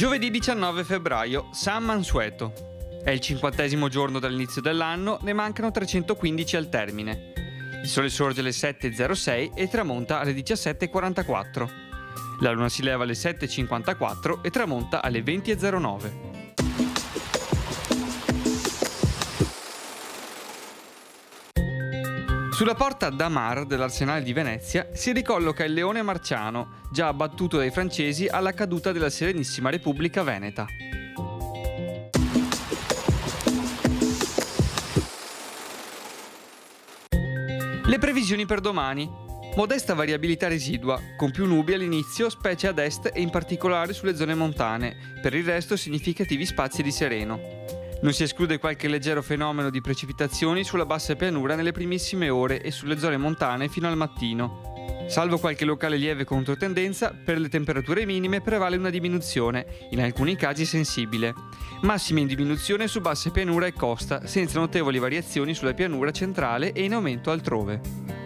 Giovedì 19 febbraio, San Mansueto. È il 50° giorno dall'inizio dell'anno, ne mancano 315 al termine. Il sole sorge alle 7.06 e tramonta alle 17.44. La luna si leva alle 7.54 e tramonta alle 20.09. Sulla porta d'Amar dell'Arsenale di Venezia si ricolloca il leone marciano, già abbattuto dai francesi alla caduta della Serenissima Repubblica Veneta. Le previsioni per domani. Modesta variabilità residua, con più nubi all'inizio, specie ad est e in particolare sulle zone montane, per il resto significativi spazi di sereno. Non si esclude qualche leggero fenomeno di precipitazioni sulla bassa pianura nelle primissime ore e sulle zone montane fino al mattino. Salvo qualche locale lieve controtendenza, per le temperature minime prevale una diminuzione, in alcuni casi sensibile. Massime in diminuzione su basse pianura e costa, senza notevoli variazioni sulla pianura centrale e in aumento altrove.